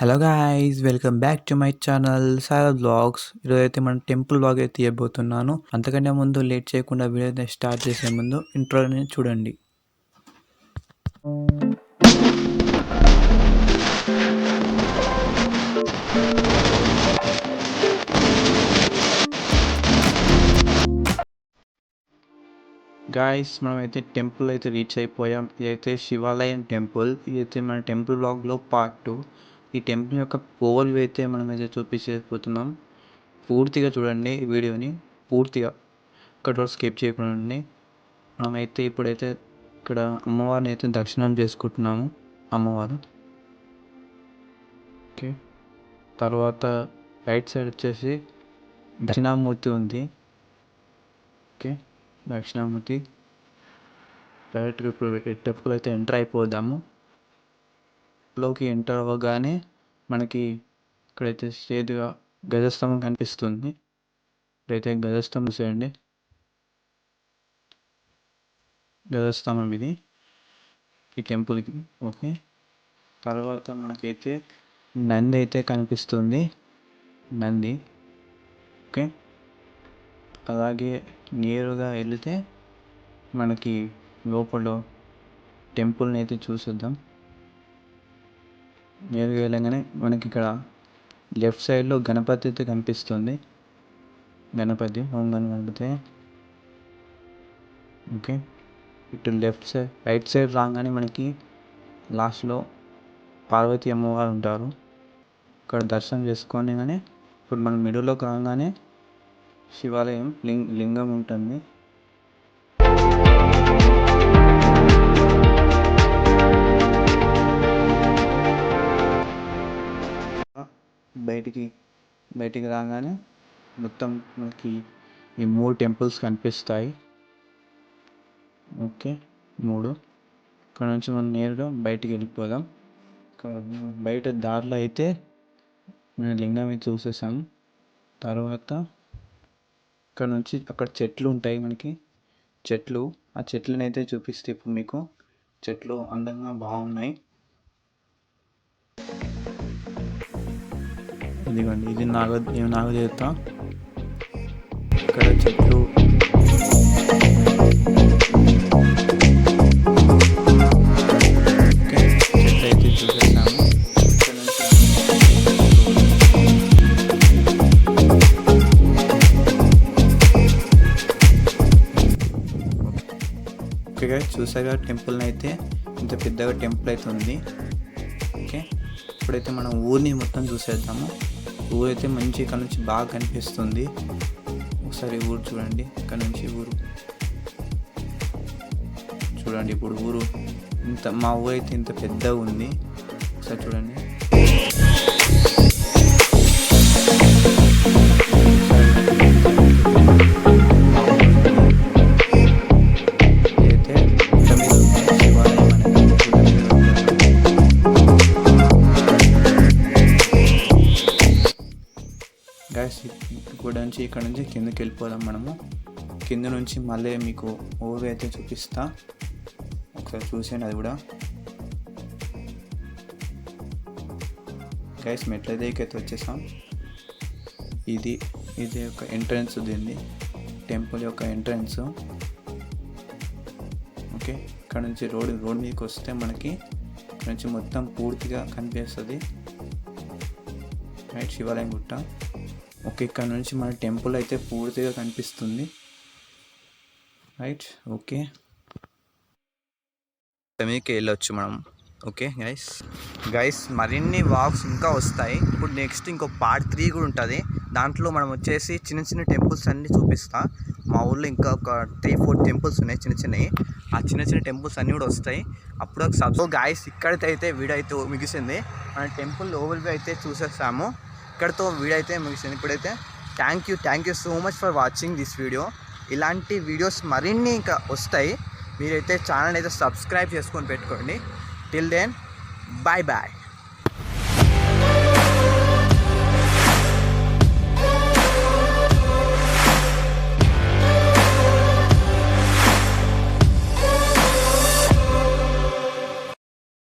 Hello guys, welcome back to my channel Sai vlogs. ఈరోజైతే మనం temple vlog అయితే తీయబోతున్నాను. అంతకంటే ముందు లేట్ చేయకుండా వీడియో అయితే స్టార్ట్ చేసే ముందు ఇంట్రోని చూడండి. గాయ్స్, మనమైతే టెంపుల్ అయితే రీచ్ అయిపోయాం. ఇదైతే శివాలయం టెంపుల్. ఇదైతే మన టెంపుల్ వ్లాగ్లో పార్ట్ 2. ఈ టెంపుల్ యొక్క ఓవర్ వ్యూ అయితే మనమైతే చూపించబోతున్నాం. పూర్తిగా చూడండి ఈ వీడియోని, పూర్తిగా ఇక్కడ స్కిప్ చేయకుండా. మనమైతే ఇప్పుడైతే ఇక్కడ అమ్మవారిని అయితే దర్శనం చేసుకుంటున్నాము. అమ్మవారు ఓకే. తర్వాత రైట్ సైడ్ వచ్చేసి దక్షిణామూర్తి ఉంది. ఓకే, దక్షిణామూర్తి. డైరెక్ట్గా ఇప్పుడు టెంపుల్ అయితే ఎంటర్ అయిపోదాము. లోకి ఎంటర్ అవ్వగానే మనకి ఇక్కడైతే స్ట్రేట్గా గజస్తంభం కనిపిస్తుంది. ఇక్కడైతే గజస్తంభం చూసేయండి, గజస్తంభం ఇది ఈ టెంపుల్కి. ఓకే, తర్వాత మనకైతే నంది అయితే కనిపిస్తుంది, నంది. ఓకే, అలాగే నేరుగా వెళితే మనకి లోపల టెంపుల్ని అయితే చూసేద్దాం. నేరుగా వెళ్ళగానే మనకి ఇక్కడ లెఫ్ట్ సైడ్లో గణపతి అయితే కనిపిస్తుంది. గణపతి, ఓం గణపతి. ఓకే, ఇటు లెఫ్ట్ సైడ్ రైట్ సైడ్ రాగానే మనకి లాస్ట్లో పార్వతీ అమ్మవారు ఉంటారు. ఇక్కడ దర్శనం చేసుకొని కానీ ఇప్పుడు మనం మిడిల్లోకి రాగానే శివాలయం లింగం ఉంటుంది. బయటికి రాగానే మొత్తం మనకి ఈ 3 టెంపుల్స్ కనిపిస్తాయి. ఓకే, 3. ఇక్కడ నుంచి మనం నేరుగా బయటికి వెళ్ళిపోదాం. బయట దారిలో అయితే మనం లింగం అయితే చూసేసాం. తర్వాత ఇక్కడ నుంచి అక్కడ చెట్లు ఉంటాయి, మనకి చెట్లు. ఆ చెట్లను అయితే చూపిస్తే ఇప్పుడు మీకు చెట్లు అందంగా బాగున్నాయి. ఇదిగోండి, ఇది నాగదేవత. ఇక్కడ చెట్లు అయితే చూసేసాము. ఓకే, చూసాగా టెంపుల్ని అయితే ఇంత పెద్దగా టెంపుల్ అయితే ఉంది. ఓకే, ఇప్పుడైతే మనం ఊరిని మొత్తం చూసేద్దాము. ఊరైతే మంచి ఇక్కడ నుంచి బాగా కనిపిస్తుంది. ఒకసారి ఊరు చూడండి, ఇక్కడ నుంచి ఊరు చూడండి. ఇప్పుడు ఊరు మా ఊరు అయితే ఇంత పెద్దగా ఉంది. ఒకసారి చూడండి. గైస్, ఇక్కడ నుంచి కిందకి వెళ్ళిపోదాం. మనము కింద నుంచి మళ్ళీ మీకు ఓవర్ అయితే చూపిస్తా. ఒకసారి చూసాను అది కూడా. గైస్, మెట్ల దగ్గరికి అయితే వచ్చేసాం. ఇది ఒక ఎంట్రన్స్ దీన్ని, టెంపుల్ యొక్క ఎంట్రన్స్. ఓకే, ఇక్కడ నుంచి రోడ్ మీదకి వస్తే మనకి ఇక్కడ నుంచి మొత్తం పూర్తిగా కనిపిస్తుంది. రైట్, శివాలయం గుట్ట. ఓకే, ఇక్కడ నుంచి మన టెంపుల్ అయితే పూర్తిగా కనిపిస్తుంది. రైట్, ఓకే, మీదకి వెళ్ళొచ్చు మనం. ఓకే గైస్, మరిన్ని వ్లాగ్స్ ఇంకా వస్తాయి. ఇప్పుడు నెక్స్ట్ ఇంకో పార్ట్ 3 కూడా ఉంటుంది. దాంట్లో మనం వచ్చేసి చిన్న చిన్న టెంపుల్స్ అన్నీ చూపిస్తా. మా ఊళ్ళో ఇంకా ఒక 3-4 టెంపుల్స్ ఉన్నాయి, చిన్నవి. ఆ చిన్న టెంపుల్స్ అన్నీ కూడా వస్తాయి. అప్పుడు ఒక గైస్, ఇక్కడైతే వీడియో అయితే ముగిసింది. మన టెంపుల్ ఓవర్ వ్యూ అయితే చూసేస్తాము. ఇక్కడితో వీడియో అయితే ముగిసింది. ఇప్పుడైతే thank you so much for watching this video. ఇలాంటి వీడియోస్ మరిన్ని ఇంకా వస్తాయి. మీరైతే ఛానల్ అయితే సబ్స్క్రైబ్ చేసుకొని పెట్టుకోండి. Till then, bye.